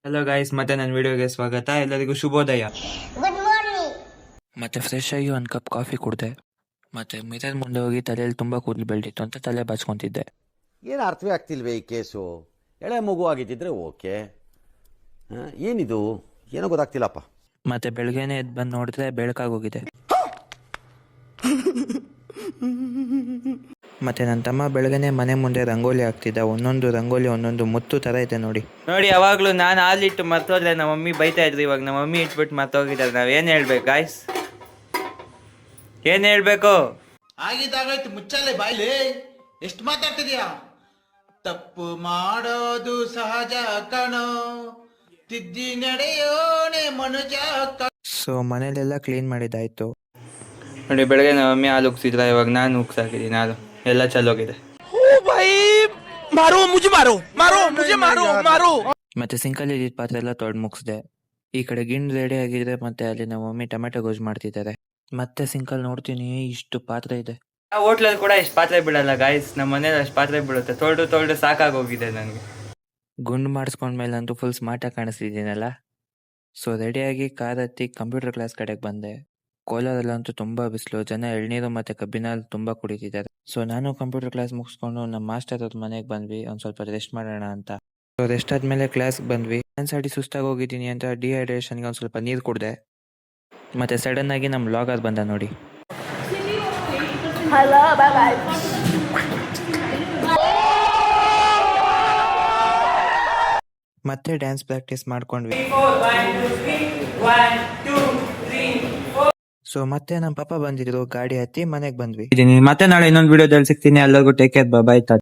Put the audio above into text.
Hello guys, ಮತ್ತೆ ನನ್ನ ವಿಡಿಯೋಗೆ ಸ್ವಾಗತ. ಎಲ್ಲರಿಗೂ ಶುಭೋದಯ. Good morning. ಮತ್ತೆ ಫ್ರೆಶ್ ಆಗಿ ಒಂದು ಕಪ್ ಕಾಫಿ ಕುಡಿದೆ. ಮತ್ತೆ ಮಿರರ್ ಮುಂದೆ ಹೋಗಿ ತಲೆಯಲ್ಲಿ ತುಂಬ ಕೂದಲು ಬೆಳೆದಿತ್ತು ಅಂತ ತಲೆ ಬಾಚ್ಕೊತಿದ್ದೆ. ಏನು ಅರ್ಥವೇ ಆಗ್ತಿಲ್ವೇ ಈ ಕೇಸು? ಎಳೆ ಮಗು ಆಗಿದ್ದಿದ್ರೆ ಓಕೆ, ಏನಿದು ಏನೋ ಗೊತ್ತಾಗ್ತಿಲ್ಲಪ್ಪ. ಮತ್ತೆ ಬೆಳಗ್ಗೆನೆ ಎದ್ದು ಬಂದು ನೋಡಿದ್ರೆ ಬೆಳಕಾಗೋಗಿದೆ. ಮತ್ತೆ ನನ್ನ ತಮ್ಮ ಬೆಳಗ್ಗೆನೆ ಮನೆ ಮುಂದೆ ರಂಗೋಲಿ ಹಾಕ್ತಿದ್ದ. ಒಂದೊಂದು ರಂಗೋಲಿ ಒಂದೊಂದು ಮುತ್ತು ಥರ ಇದೆ ನೋಡಿ. ಯಾವಾಗಲೂ ನಾನು ಹಾಲಿಟ್ಟು ಮರ್ತೋದ್ರೆ ನಮ್ಮ ಮಮ್ಮಿ ಬೈತಾ ಇದ್ರು. ಇವಾಗ ನಮ್ಮ ಮಮ್ಮಿ ಇಟ್ಬಿಟ್ಟು ಮರ್ತೋಗಿದ್ದಾರೆ. ನಾವೇನು ಹೇಳ್ಬೇಕು ಗಾಯ್ಸ್? ಏನು ಹೇಳ್ಬೇಕು? ಆಗಿದ್ದಾಗಾಯ್ತು, ಮುಚ್ಚಲ್ಲೇ ಬಾಯ್ಲಿ. ಎಷ್ಟು ಮಾತಾಡ್ತಿದ್ಯಾ? ತಪ್ಪು ಮಾಡೋದು ಸಹಜ ಕಣೋ, ತಿದ್ದಿ ನಡೆಯೋನೆ ಮನುಜ. ಸೊ ಮನೇಲೆಲ್ಲ ಕ್ಲೀನ್ ಮಾಡಿದ್ದಾಯ್ತು. ನೋಡಿ, ಬೆಳಗ್ಗೆ ನಮ್ಮ ಮಮ್ಮಿ ಹಾಲು ಉಗ್ಸಿದ್ರ, ಇವಾಗ ನಾನು ಉಗ್ಸಾಕಿದ್ದೀನಿ. ಹಾಲು ಎಲ್ಲ ಚಲೋಗಿದೆ. ಮತ್ತೆ ಸಿಂಕಲ್ಲಿ ಇದ್ದಿದ್ದ ಪಾತ್ರೆ ಎಲ್ಲ ತೊಳೆದು ಮುಗಿಸ್ದೆ. ಈ ಕಡೆ ಗಿಣ್ಣು ರೆಡಿ ಆಗಿದೆ. ಮತ್ತೆ ಅಲ್ಲಿ ನಮ್ಮ ಮಮ್ಮಿ ಟೊಮೆಟೊ ಗೊಜ್ಜು ಮಾಡ್ತಿದ್ದಾರೆ. ಮತ್ತೆ ಸಿಂಕಲ್ಲಿ ನೋಡ್ತೀನಿ, ಇಷ್ಟು ಪಾತ್ರೆ ಇದೆ. ಆ ಹೋಟ್ಲಲ್ಲಿ ಕೂಡ ಇಷ್ಟು ಪಾತ್ರೆ ಬಿಡಲ್ಲ ಗಾಯ್ಸ್. ನಮ್ಮ ಮನೇಲಿ ಅಷ್ಟು ಪಾತ್ರೆ ಬಿಡುತ್ತೆ. ತೊಳೆದು ಸಾಕಾಗೋಗಿದೆ ನನಗೆ. ಗುಂಡು ಮಾಡಿಸ್ಕೊಂಡ್ಮೇಲೆ ಅಂತೂ ಫುಲ್ ಸ್ಮಾರ್ಟಾಗಿ ಕಾಣಿಸ್ತಿದ್ದೀನಲ್ಲ. ಸೊ ರೆಡಿಯಾಗಿ ಕಾರ್ ಹತ್ತಿ ಕಂಪ್ಯೂಟರ್ ಕ್ಲಾಸ್ ಕಡೆಗೆ ಬಂದೆ. ಕೋಲಾರಲ್ಲಂತೂ ತುಂಬ ಬಿಸಿಲು, ಜನ ಎಳ್ನೀರು ಮತ್ತು ಕಬ್ಬಿನ ಹಾಲು ತುಂಬ ಕುಡಿತಿದ್ದಾರೆ. ಸೊ ನಾನು ಕಂಪ್ಯೂಟರ್ ಕ್ಲಾಸ್ ಮುಗಿಸ್ಕೊಂಡು ನಮ್ಮ ಮಾಸ್ಟರ್ ಅವ್ರ ಮನೆಗೆ ಬಂದ್ವಿ, ಒಂದು ಸ್ವಲ್ಪ ರೆಸ್ಟ್ ಮಾಡೋಣ ಅಂತ. ಸೊ ರೆಸ್ಟ್ ಆದಮೇಲೆ ಕ್ಲಾಸ್ಗೆ ಬಂದ್ವಿ. ಡ್ಯಾನ್ಸ್ ಆಡಿ ಸುಸ್ತಾಗಿ ಹೋಗಿದ್ದೀನಿ ಅಂತ ಡಿಹೈಡ್ರೇಷನ್ಗೆ ಒಂದು ಸ್ವಲ್ಪ ನೀರು ಕುಡಿದೆ. ಮತ್ತು ಸಡನ್ನಾಗಿ ನಮ್ಮ ವ್ಲಾಗರ್ ಬಂದ ನೋಡಿ. ಹಲೋ, ಬಾಯ್ ಬಾಯ್. ಮತ್ತೆ ಡ್ಯಾನ್ಸ್ ಪ್ರಾಕ್ಟೀಸ್ ಮಾಡ್ಕೊಂಡ್ವಿ. ಸೊ ಮತ್ತೆ ನಮ್ಮ ಪಾಪ ಬಂದಿದ್ರು, ಗಾಡಿ ಹತ್ತಿ ಮನೆಗೆ ಬಂದ್ವಿ. ಮತ್ತೆ ನಾಳೆ ಇನ್ನೊಂದು ವಿಡಿಯೋದಲ್ಲಿ ಸಿಗ್ತೀನಿ. ಎಲ್ಲರಿಗೂ ಟೇಕ್ ಕೇರ್, ಬಾಯ್.